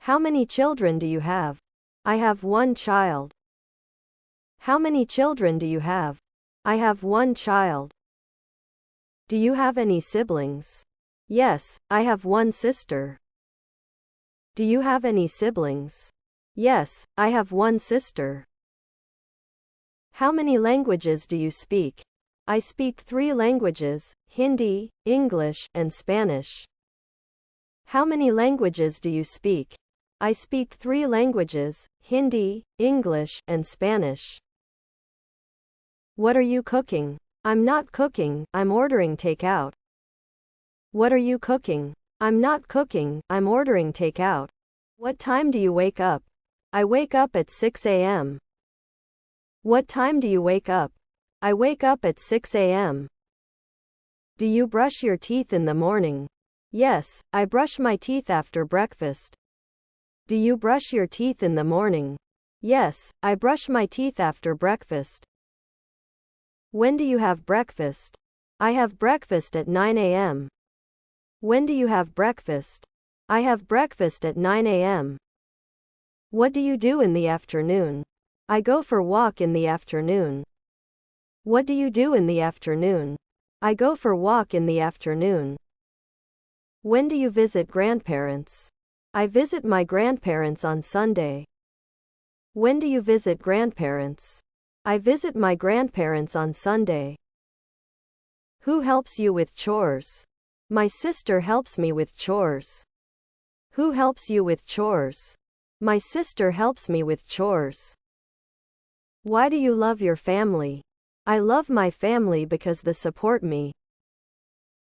How many children do you have? I have one child. How many children do you have? I have one child. Do you have any siblings? Yes, I have one sister. Do you have any siblings? Yes, I have one sister. How many languages do you speak? I speak 3 languages, Hindi, English, and Spanish. How many languages do you speak? I speak 3 languages, Hindi, English, and Spanish. What are you cooking? I'm not cooking, I'm ordering takeout. What are you cooking? I'm not cooking, I'm ordering takeout. What time do you wake up? I wake up at 6 a.m. What time do you wake up? I wake up at 6 a.m. Do you brush your teeth in the morning? Yes, I brush my teeth after breakfast. Do you brush your teeth in the morning? Yes, I brush my teeth after breakfast. When do you have breakfast? I have breakfast at 9 a.m. When do you have breakfast? I have breakfast at 9 a.m. What do you do in the afternoon? I go for walk in the afternoon. What do you do in the afternoon? I go for walk in the afternoon. When do you visit grandparents? I visit my grandparents on Sunday. When do you visit grandparents? I visit my grandparents on Sunday. Who helps you with chores? My sister helps me with chores. Who helps you with chores? My sister helps me with chores. Why do you love your family? I love my family because they support me.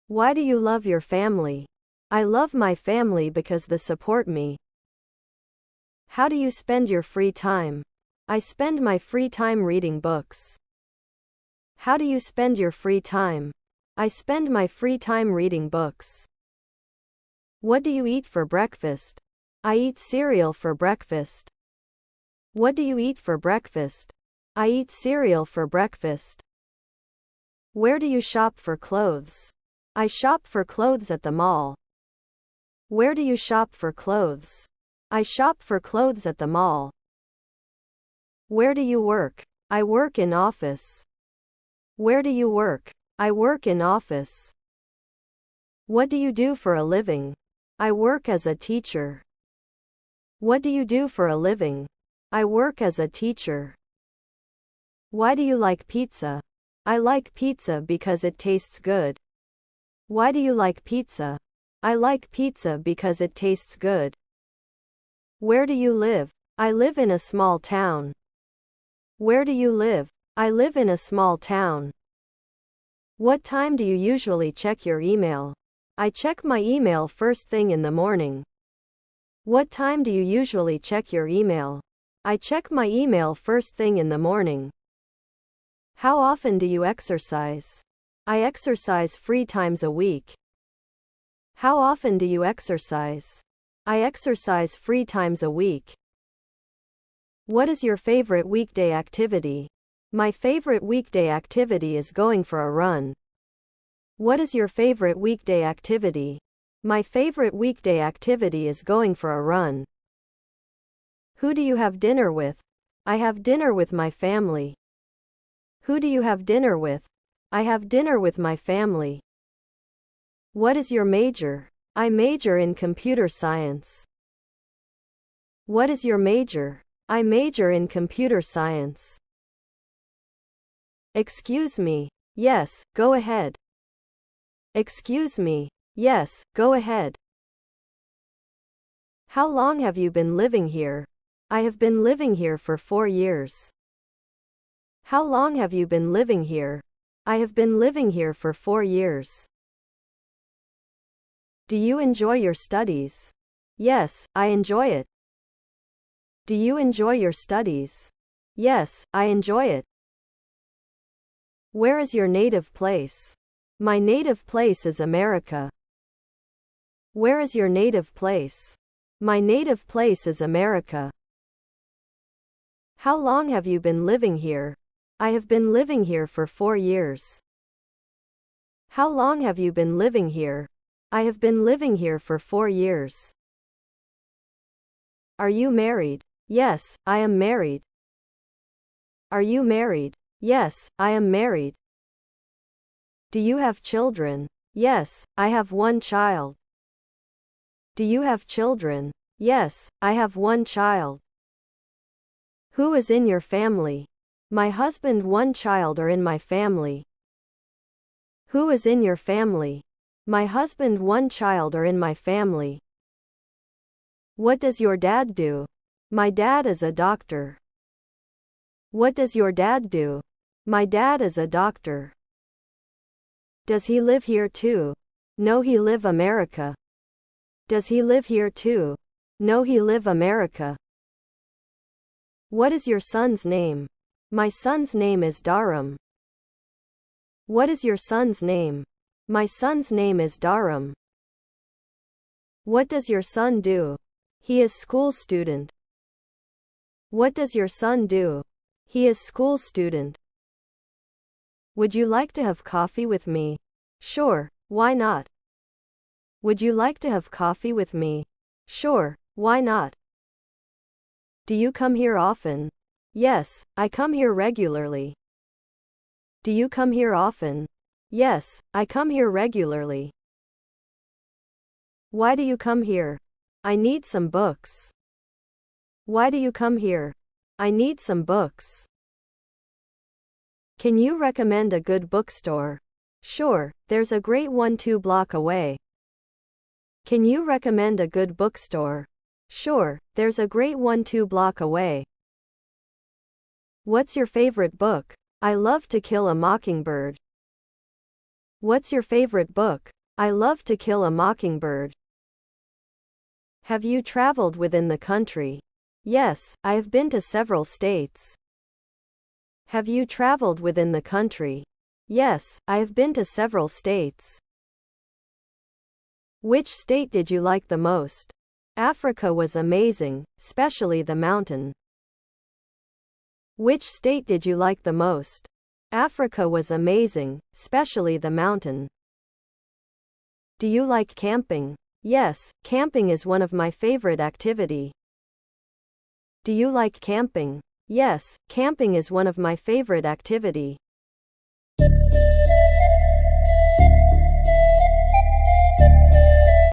Why do you love your family? I love my family because they support me. How do you spend your free time? I spend my free time reading books. How do you spend your free time? I spend my free time reading books. What do you eat for breakfast? I eat cereal for breakfast. What do you eat for breakfast? I eat cereal for breakfast. Where do you shop for clothes? I shop for clothes at the mall. Where do you shop for clothes? I shop for clothes at the mall. Where do you work? I work in office. Where do you work? I work in office. What do you do for a living? I work as a teacher. What do you do for a living? I work as a teacher. Why do you like pizza? I like pizza because it tastes good. Why do you like pizza? I like pizza because it tastes good. Where do you live? I live in a small town. Where do you live? I live in a small town. What time do you usually check your email? I check my email first thing in the morning. What time do you usually check your email? I check my email first thing in the morning. How often do you exercise? I exercise 3 times a week. How often do you exercise? I exercise 3 times a week. What is your favorite weekday activity? My favorite weekday activity is going for a run. What is your favorite weekday activity? My favorite weekday activity is going for a run. Who do you have dinner with? I have dinner with my family. Who do you have dinner with? I have dinner with my family. What is your major? I major in computer science. What is your major? I major in computer science. Excuse me. Yes, go ahead. Excuse me. Yes, go ahead. How long have you been living here? I have been living here for 4 years. How long have you been living here? I have been living here for 4 years. Do you enjoy your studies? Yes, I enjoy it. Do you enjoy your studies? Yes, I enjoy it. Where is your native place? My native place is America. Where is your native place? My native place is America. How long have you been living here? I have been living here for 4 years. How long have you been living here? I have been living here for 4 years. Are you married? Yes, I am married. Are you married? Yes, I am married. Do you have children? Yes, I have one child. Do you have children? Yes, I have one child. Who is in your family? My husband, one child are in my family. Who is in your family? My husband, one child are in my family. What does your dad do? My dad is a doctor. What does your dad do? My dad is a doctor. Does he live here too? No, he live America. Does he live here too? No, he live America. What is your son's name? My son's name is Dharam. What is your son's name? My son's name is Dharam. What does your son do? He is school student. What does your son do? He is school student. Would you like to have coffee with me? Sure, why not? Would you like to have coffee with me? Sure, why not? Do you come here often? Yes, I come here regularly. Do you come here often? Yes, I come here regularly. Why do you come here? I need some books. Why do you come here? I need some books. Can you recommend a good bookstore? Sure, there's a great one 2 blocks away. Can you recommend a good bookstore? Sure, there's a great one 2 blocks away. What's your favorite book? I Love to Kill a Mockingbird. What's your favorite book? I Love to Kill a Mockingbird. Have you traveled within the country? Yes, I have been to several states. Have you traveled within the country? Yes, I have been to several states. Which state did you like the most? Africa was amazing, especially the mountain. Which state did you like the most? Africa was amazing, especially the mountain. Do you like camping? Yes, camping is one of my favorite activity. Do you like camping? Yes, camping is one of my favorite activity.